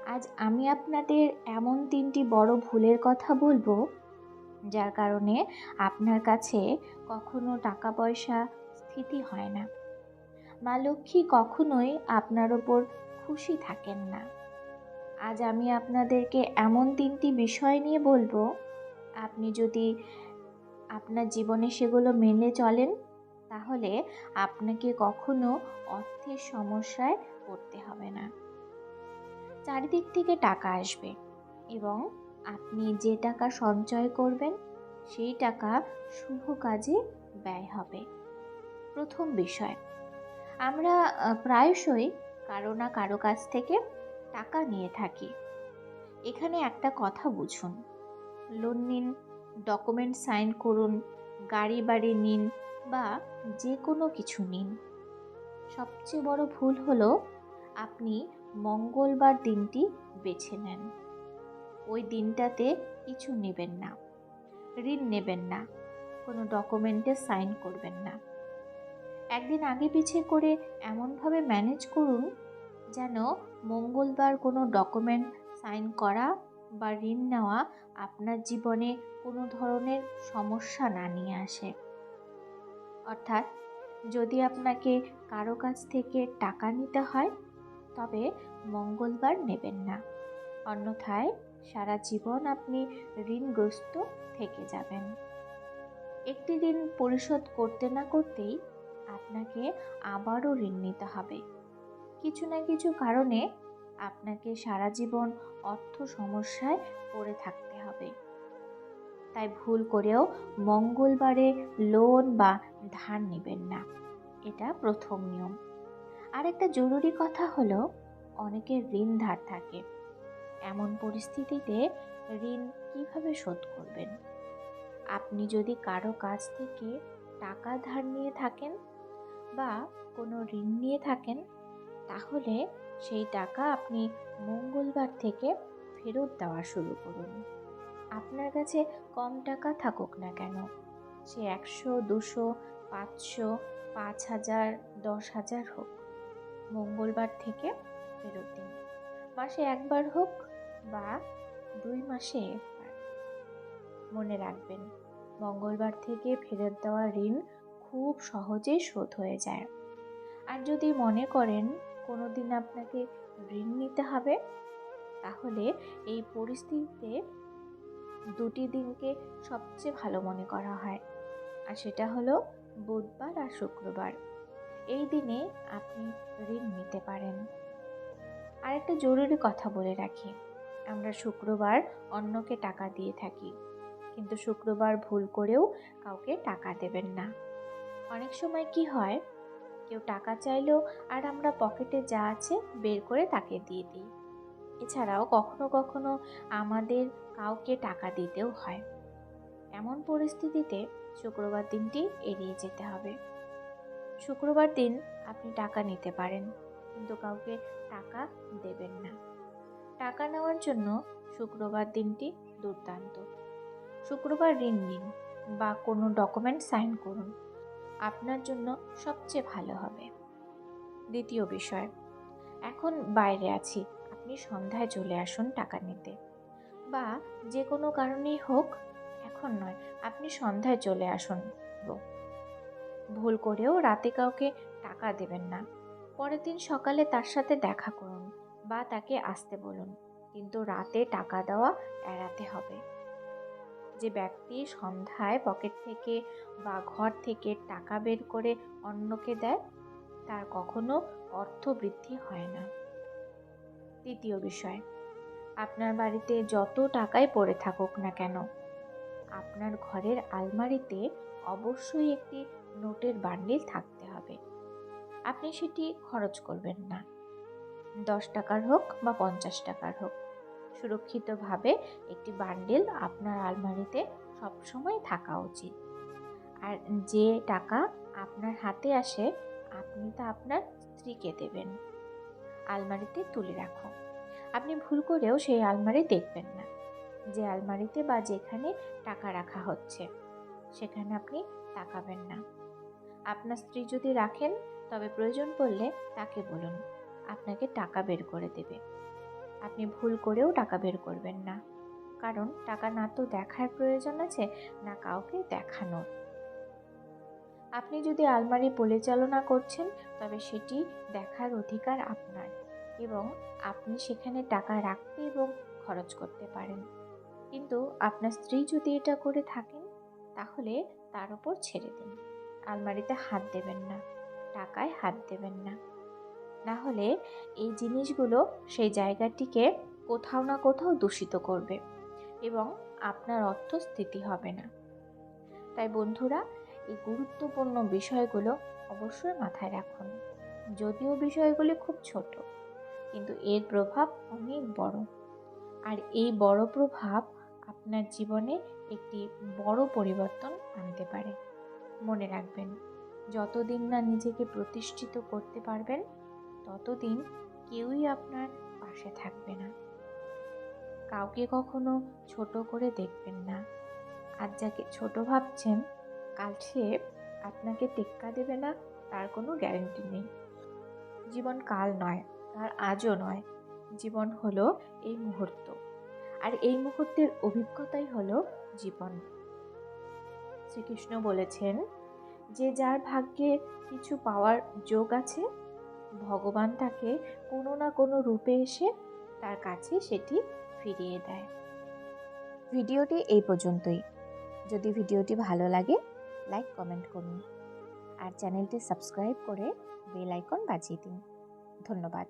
আজ আমি আপনাদের এমন ৩টি বড় ভুলের কথা বলবো, যার কারণে আপনার কাছে কখনো টাকা পয়সা স্থিতি হয় না। মা লক্ষ্মী কখনোই আপনার ওপর খুশি থাকেন না। আজ আমি আপনাদেরকে এমন ৩টি বিষয় নিয়ে বলবো, আপনি যদি আপনার জীবনে সেগুলো মেনে চলেন, তাহলে আপনাকে কখনো অর্থের সমস্যায় পড়তে হবে না। চারিদিক থেকে টাকা আসবে এবং আপনি যে টাকা সঞ্চয় করবেন সেই টাকা শুভ কাজে ব্যয় হবে। প্রথম বিষয়, আমরা প্রায়শই কারো না কারো কাছ থেকে টাকা নিয়ে থাকি। এখানে একটা কথা বুঝুন, লোন নিন, ডকুমেন্ট সাইন করুন, গাড়ি বাড়ি নিন বা যে কোনো কিছু নিন, সবচেয়ে বড় ভুল হলো আপনি মঙ্গলবার দিনটি বেছে নেন। ওই দিনটাতে কিছু নেবেন না, ঋণ নেবেন না, কোনো ডকুমেন্টে সাইন করবেন না। একদিন আগে পিছে করে এমনভাবে ম্যানেজ করুন যেন মঙ্গলবার কোনো ডকুমেন্ট সাইন করা বা ঋণ নেওয়া আপনার জীবনে কোনো ধরনের সমস্যা না নিয়ে আসে। অর্থাৎ যদি আপনাকে কারো কাছ থেকে টাকা নিতে হয়, তবে মঙ্গলবার নেবেন না, অন্যথায় সারা জীবন আপনি ঋণগ্রস্ত থেকে যাবেন। একটি ঋণ পরিশোধ করতে না করতেই আপনাকে আবারও ঋণ নিতে হবে। কিছু না কিছু কারণে আপনাকে সারা জীবন অর্থ সমস্যায় পড়ে থাকতে হবে। তাই ভুল করেও মঙ্গলবারে লোন বা ধার নেবেন না, এটা প্রথম নিয়ম। আরেকটা জরুরি কথা হলো, অনেকের ঋণ ধার থাকে। এমন পরিস্থিতিতে ঋণ কিভাবে শোধ করবেন? আপনি যদি কারো কাছ থেকে টাকা ধার নিয়ে থাকেন বা কোনো ঋণ নিয়ে থাকেন, তাহলে সেই টাকা আপনি মঙ্গলবার থেকে ফেরত দেওয়া শুরু করুন। আপনার কাছে কম টাকা থাকুক না কেন, সে ১০০, ২০০, ৫০০, ৫,০০০, ১০,০০০ হোক, মঙ্গলবার থেকে ফেরত দিন। মাসে একবার হোক বা ২ মাসে একবার। মনে রাখবেন, মঙ্গলবার থেকে ফেরত দেওয়া ঋণ খুব সহজেই শোধ হয়ে যায়। আর যদি মনে করেন কোনো দিন আপনাকে ঋণ নিতে হবে, তাহলে এই পরিস্থিতিতে দুটি দিনকে সবচেয়ে ভালো মনে করা হয়, আর সেটা হলো বুধবার আর শুক্রবার। এই দিনে আপনি ঋণ নিতে পারেন। আর একটা জরুরি কথা বলে রাখি, আমরা শুক্রবার অন্যকে টাকা দিয়ে থাকি, কিন্তু শুক্রবার ভুল করেও কাউকে টাকা দেবেন না। অনেক সময় কি হয়, কেউ টাকা চাইলো আর আমরা পকেটে যা আছে বের করে তাকে দিয়ে দিই। এছাড়াও কখনো কখনো আমাদের কাউকে টাকা দিতেও হয়। এমন পরিস্থিতিতে শুক্রবার দিনটি এড়িয়ে যেতে হবে। শুক্রবার দিন আপনি টাকা নিতে পারেন, কিন্তু কাউকে টাকা দেবেন না। টাকা নেওয়ার জন্য শুক্রবার দিনটি দুর্দান্ত। শুক্রবার ঋণ নিন বা কোনো ডকুমেন্ট সাইন করুন, আপনার জন্য সবচেয়ে ভালো হবে। দ্বিতীয় বিষয়, এখন বাইরে আছি, আপনি সন্ধ্যায় চলে আসুন টাকা নিতে, বা যে কোনো কারণেই হোক, এখন নয়, আপনি সন্ধ্যায় চলে আসুন। ভুল করেও রাতে কাউকে টাকা দেবেন না। পরের দিন সকালে তার সাথে দেখা করুন বা তাকে আসতে বলুন, কিন্তু রাতে টাকা দেওয়া এড়াতে হবে। যে ব্যক্তি সন্ধ্যায় পকেট থেকে বা ঘর থেকে টাকা বের করে অন্যকে দেয়, তার কখনো অর্থ বৃদ্ধি হয় না। তৃতীয় বিষয়, আপনার বাড়িতে যত টাকাই পড়ে থাকুক না কেন, আপনার ঘরের আলমারিতে অবশ্যই একটি নোটের বান্ডিল থাকতে হবে। আপনি সেটি খরচ করবেন না, ১০ টাকার হোক বা ৫০ টাকার হোক। সুরক্ষিতভাবে একটি বান্ডিল আপনার আলমারিতে সবসময় থাকা উচিত। আর যে টাকা আপনার হাতে আসে, আপনি তা আপনার স্ত্রীকে দেবেন। আলমারিতে তুলে রাখুন। আপনি ভুল করেও সেই আলমারি দেখবেন না। যে আলমারিতে বা যেখানে টাকা রাখা হচ্ছে, সেখানে আপনি তাকাবেন না। আপনার স্ত্রী যদি রাখেন, তবে প্রয়োজন পড়লে তাকে বলুন, আপনাকে টাকা বের করে দেবে। আপনি ভুল করেও টাকা বের করবেন না, কারণ টাকা না তো দেখার প্রয়োজন আছে, না কাউকে দেখানোর। আপনি যদি আলমারি পরিচালনা করছেন, তবে সেটি দেখার অধিকার আপনার, এবং আপনি সেখানে টাকা রাখতে এবং খরচ করতে পারেন। কিন্তু আপনার স্ত্রী যদি এটা করে থাকেন, তাহলে তার উপর ছেড়ে দিন। আলমারিতে হাত দেবেন না, টাকায় হাত দেবেন না। না হলে এই জিনিসগুলো সেই জায়গাটিকে কোথাও না কোথাও দূষিত করবে এবং আপনার অর্থস্থিতি হবে না। তাই বন্ধুরা, এই গুরুত্বপূর্ণ বিষয়গুলো অবশ্যই মাথায় রাখুন। যদিও বিষয়গুলি খুব ছোট, কিন্তু এর প্রভাব অনেক বড়। আর এই বড় প্রভাব আপনার জীবনে একটি বড় পরিবর্তন আনতে পারে। মনে রাখবেন, যতদিন না নিজেকে প্রতিষ্ঠিত করতে পারবেন, ততদিন কেউই আপনার পাশে থাকবে না। কাউকে কখনো ছোট করে দেখবেন না। আজ যাকে ছোট ভাবছেন, কাল সে আপনাকে টেক্কা দেবে না, তার কোনো গ্যারান্টি নেই। জীবন কাল নয়, আর আজও নয়। জীবন হলো এই মুহূর্ত, আর এই মুহূর্তের অভিজ্ঞতাই হলো জীবন। শ্রীকৃষ্ণ বলেছেন যে যার ভাগ্যে কিছু পাওয়ার যোগ আছে, ভগবান তাকে কোনো না কোনো রূপে এসে তার কাছে সেটি ফিরিয়ে দেয়। ভিডিওটি এই পর্যন্তই। যদি ভিডিওটি ভালো লাগে, লাইক কমেন্ট করুন আর চ্যানেলটি সাবস্ক্রাইব করে বেল আইকন বাজিয়ে দিন। ধন্যবাদ।